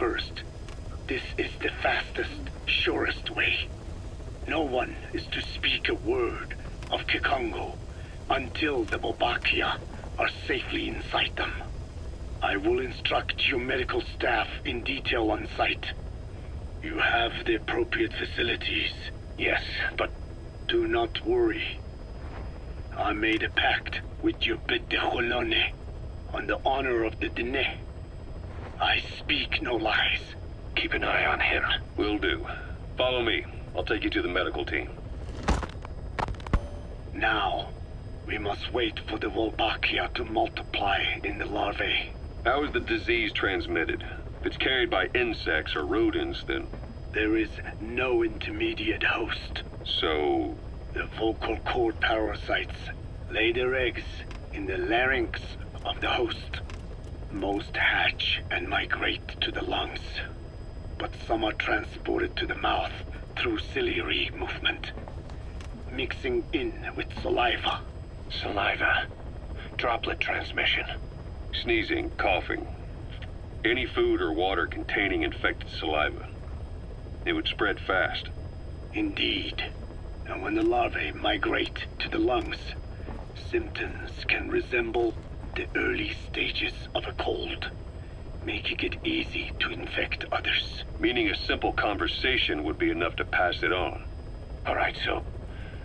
first. This is the fastest, surest way. No one is to speak a word of Kikongo until the Wolbachia are safely inside them. I will instruct your medical staff in detail on site. You have the appropriate facilities, yes, but do not worry. I made a pact with your Bit de Holone on the honor of the Dene. I speak no lies. Keep an eye on him. Will do. Follow me. I'll take you to the medical team. Now, we must wait for the Wolbachia to multiply in the larvae. How is the disease transmitted? If it's carried by insects or rodents, then... There is no intermediate host. So... The vocal cord parasites lay their eggs in the larynx of the host. Most hatch and migrate to the lungs, but some are transported to the mouth through ciliary movement, mixing in with saliva. Saliva. Droplet transmission. Sneezing, coughing. Any food or water containing infected saliva. It would spread fast. Indeed. And when the larvae migrate to the lungs, symptoms can resemble the early stages of a cold, making it easy to infect others. Meaning a simple conversation would be enough to pass it on. Alright, so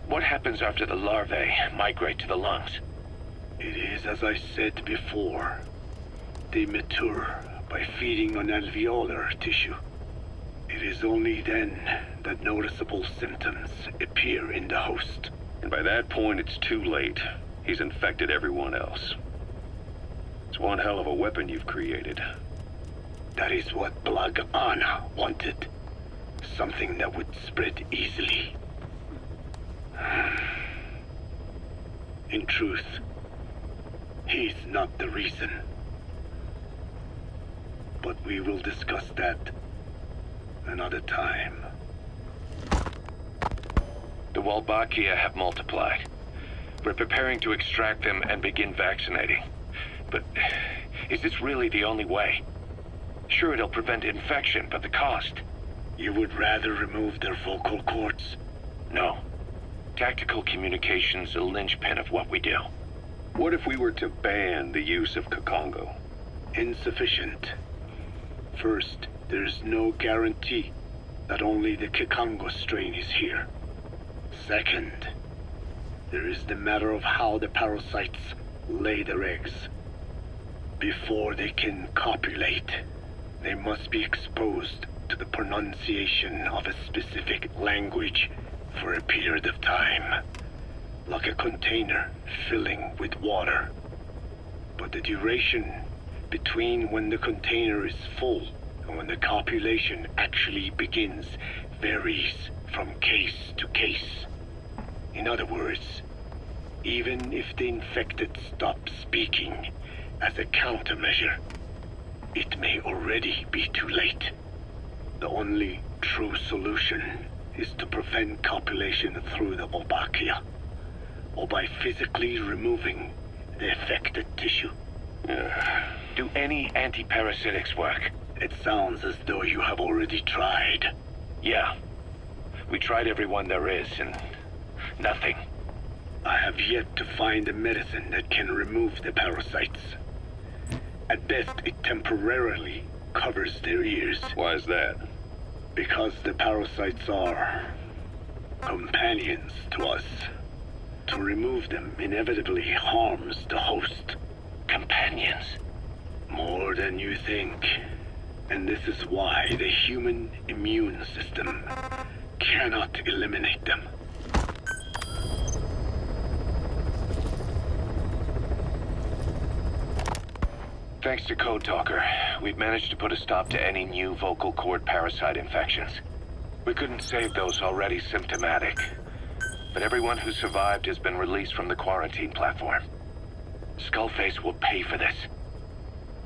what happens after the larvae migrate to the lungs? It is as I said before. They mature by feeding on alveolar tissue. It is only then that noticeable symptoms appear in the host. And by that point, it's too late. He's infected everyone else. It's one hell of a weapon you've created. That is what Blag Ana wanted. Something that would spread easily. In truth, he's not the reason. But we will discuss that another time. The Wolbachia have multiplied. We're preparing to extract them and begin vaccinating. But is this really the only way? Sure, it'll prevent infection, but the cost. You would rather remove their vocal cords? No. Tactical communication's a linchpin of what we do. What if we were to ban the use of Kikongo? Insufficient. First, there's no guarantee that only the Kikongo strain is here. Second, there is the matter of how the parasites lay their eggs. Before they can copulate, they must be exposed to the pronunciation of a specific language for a period of time, like a container filling with water. But the duration between when the container is full and when the copulation actually begins varies from case to case. In other words, even if the infected stop speaking as a countermeasure, it may already be too late. The only true solution is to prevent copulation through the Wolbachia, or by physically removing the affected tissue. Do any antiparasitics work? It sounds as though you have already tried. Yeah. We tried every one there is, and nothing. I have yet to find a medicine that can remove the parasites. At best, it temporarily covers their ears. Why is that? Because the parasites are companions to us. To remove them inevitably harms the host. Companions? More than you think. And this is why the human immune system cannot eliminate them. Thanks to Code Talker, we've managed to put a stop to any new vocal cord parasite infections. We couldn't save those already symptomatic, but everyone who survived has been released from the quarantine platform. Skullface will pay for this.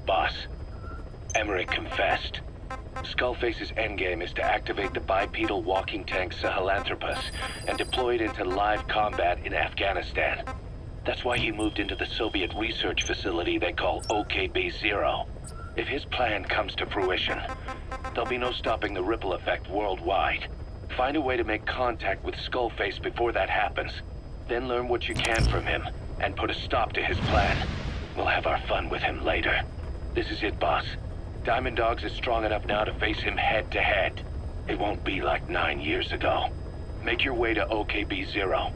Boss, Emmerich confessed. Skullface's endgame is to activate the bipedal walking tank Sahelanthropus and deploy it into live combat in Afghanistan. That's why he moved into the Soviet research facility they call OKB-0. If his plan comes to fruition, there'll be no stopping the ripple effect worldwide. Find a way to make contact with Skullface before that happens. Then learn what you can from him, and put a stop to his plan. We'll have our fun with him later. This is it, boss. Diamond Dogs is strong enough now to face him head to head. It won't be like 9 years ago. Make your way to OKB-0.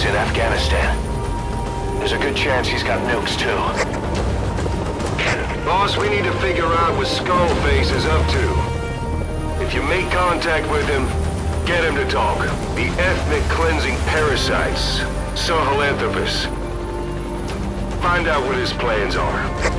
base in Afghanistan. There's a good chance he's got nukes, too. Boss, we need to figure out what Skullface is up to. If you make contact with him, get him to talk. The ethnic cleansing parasites, Sahelanthropus. Find out what his plans are.